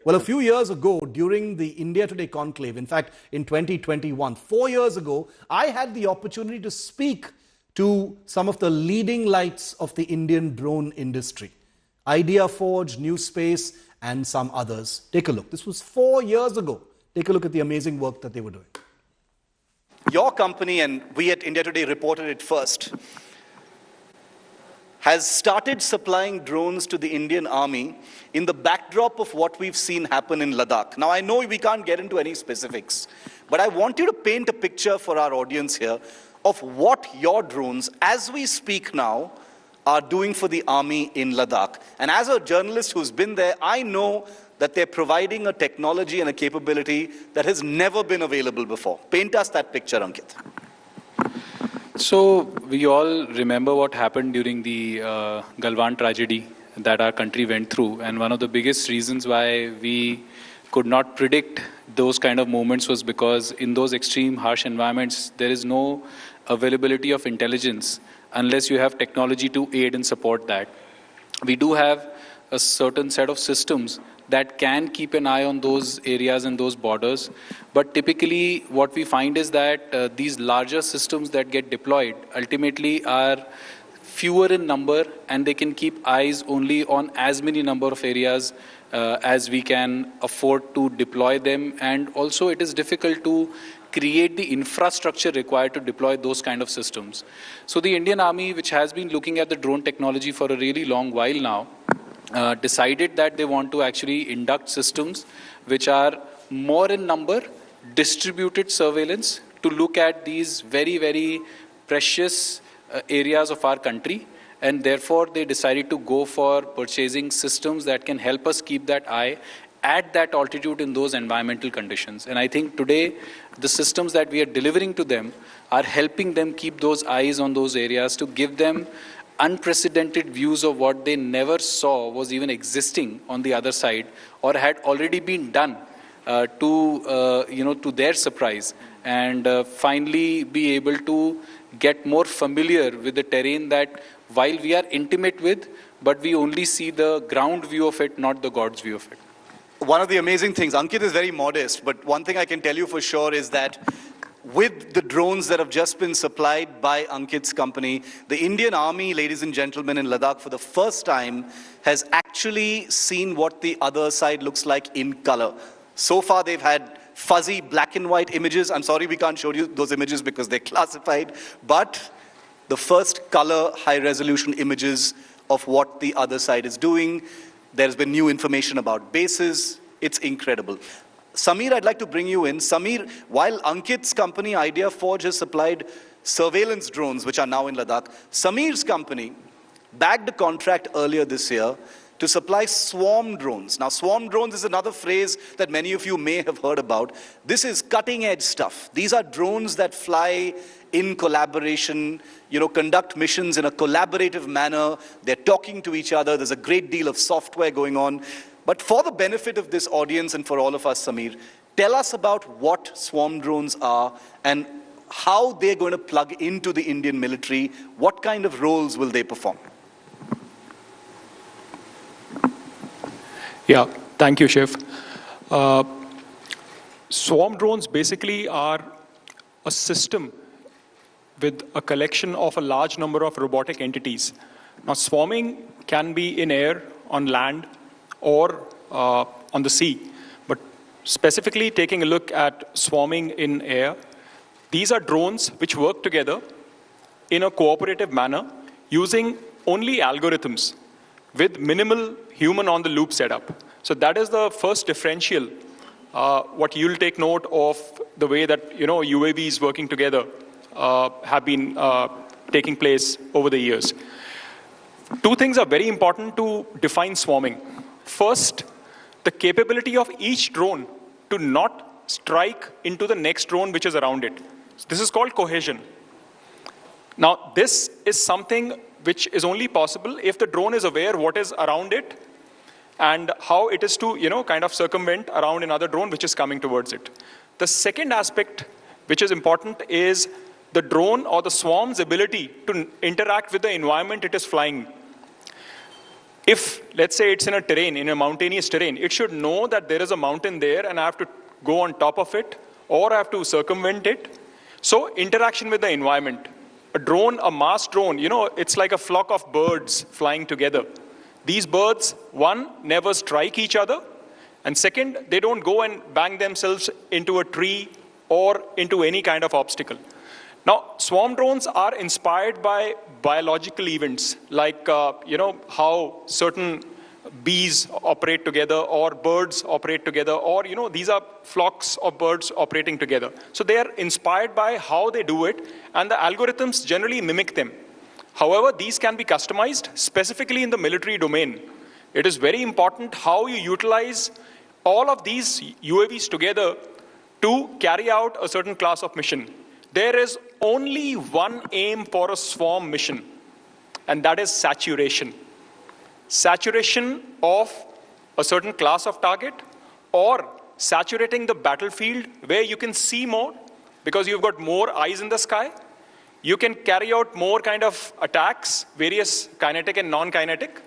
Well, a few years ago, during the India Today conclave, in fact, in 2021, 4 years ago, I had the opportunity to speak to some of the leading lights of the Indian drone industry. IdeaForge, NewSpace, and some others. Take a look. This was 4 years ago. Take a look at the amazing work that they were doing. Your company, and we at India Today reported it first, has started supplying drones to the Indian Army in the backdrop of what we've seen happen in Ladakh. Now, I know we can't get into any specifics, but I want you to paint a picture for our audience here of what your drones, as we speak now, are doing for the Army in Ladakh. And as a journalist who's been there, I know that they're providing a technology and a capability that has never been available before. Paint us that picture, Ankit. So we all remember what happened during the Galwan tragedy that our country went through. And one of the biggest reasons why we could not predict those kind of moments was because in those extreme harsh environments, there is no availability of intelligence unless you have technology to aid and support that. We do have a certain set of systems that can keep an eye on those areas and those borders. But typically what we find is that these larger systems that get deployed ultimately are fewer in number, and they can keep eyes only on as many number of areas as we can afford to deploy them. And also it is difficult to create the infrastructure required to deploy those kind of systems. So the Indian Army, which has been looking at the drone technology for a really long while now, decided that they want to actually induct systems which are more in number, distributed surveillance, to look at these very, very precious areas of our country. And therefore, they decided to go for purchasing systems that can help us keep that eye at that altitude in those environmental conditions. And I think today, the systems that we are delivering to them are helping them keep those eyes on those areas, to give them unprecedented views of what they never saw was even existing on the other side, or had already been done to their surprise, and finally be able to get more familiar with the terrain that while we are intimate with, but we only see the ground view of it, not the God's view of it. One of the amazing things, Ankit is very modest, but one thing I can tell you for sure is that with the drones that have just been supplied by Ankit's company, the Indian Army, ladies and gentlemen, in Ladakh for the first time has actually seen what the other side looks like in color. So far, they've had fuzzy black and white images. I'm sorry we can't show you those images because they're classified, but the first color high-resolution images of what the other side is doing. There's been new information about bases. It's incredible. Samir, I'd like to bring you in. Samir, while Ankit's company, IdeaForge, has supplied surveillance drones, which are now in Ladakh, Samir's company bagged a contract earlier this year to supply swarm drones. Now, swarm drones is another phrase that many of you may have heard about. This is cutting-edge stuff. These are drones that fly in collaboration, conduct missions in a collaborative manner. They're talking to each other. There's a great deal of software going on. But for the benefit of this audience and for all of us, Samir, tell us about what swarm drones are and how they're going to plug into the Indian military. What kind of roles will they perform? Yeah, thank you, Shiv. Swarm drones basically are a system with a collection of a large number of robotic entities. Now, swarming can be in air, on land, or on the sea. But specifically taking a look at swarming in air, these are drones which work together in a cooperative manner using only algorithms with minimal human on the loop setup. So that is the first differential, what you'll take note of the way that UAVs working together have been taking place over the years. Two things are very important to define swarming. First, the capability of each drone to not strike into the next drone which is around it. So this is called cohesion. Now, this is something which is only possible if the drone is aware what is around it and how it is to, kind of circumvent around another drone which is coming towards it. The second aspect which is important is the drone or the swarm's ability to interact with the environment it is flying. If, let's say it's in a terrain, in a mountainous terrain, it should know that there is a mountain there and I have to go on top of it or I have to circumvent it. So interaction with the environment. A drone, a mass drone, it's like a flock of birds flying together. These birds, one, never strike each other. And second, they don't go and bang themselves into a tree or into any kind of obstacle. Now, swarm drones are inspired by biological events, like, how certain bees operate together or birds operate together, or, these are flocks of birds operating together. So they are inspired by how they do it, and the algorithms generally mimic them. However, these can be customized specifically in the military domain. It is very important how you utilize all of these UAVs together to carry out a certain class of mission. There is only one aim for a swarm mission, and that is saturation. Saturation of a certain class of target, or saturating the battlefield where you can see more because you've got more eyes in the sky. You can carry out more kind of attacks, various kinetic and non-kinetic.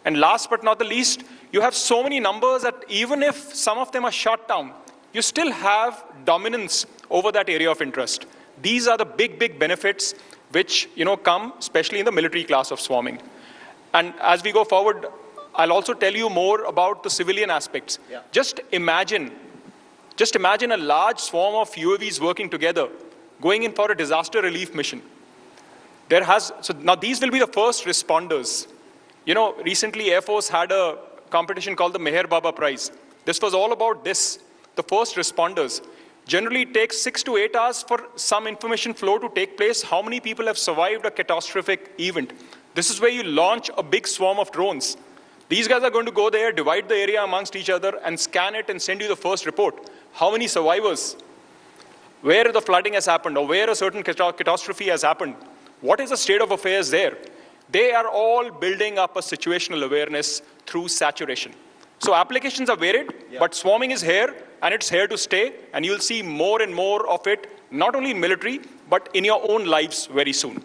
And last but not the least, you have so many numbers that even if some of them are shot down, you still have dominance over that area of interest. These are the big, big benefits which come especially in the military class of swarming. And as we go forward, I'll also tell you more about the civilian aspects. Yeah. Just imagine a large swarm of UAVs working together, going in for a disaster relief mission. So now these will be the first responders. Recently Air Force had a competition called the Meher Baba Prize. This was all about this, the first responders. Generally, it takes 6 to 8 hours for some information flow to take place. How many people have survived a catastrophic event? This is where you launch a big swarm of drones. These guys are going to go there, divide the area amongst each other, and scan it and send you the first report. How many survivors? Where the flooding has happened, or where a certain catastrophe has happened? What is the state of affairs there? They are all building up a situational awareness through saturation. So applications are varied, but swarming is here, and it's here to stay, and you'll see more and more of it, not only in military, but in your own lives very soon.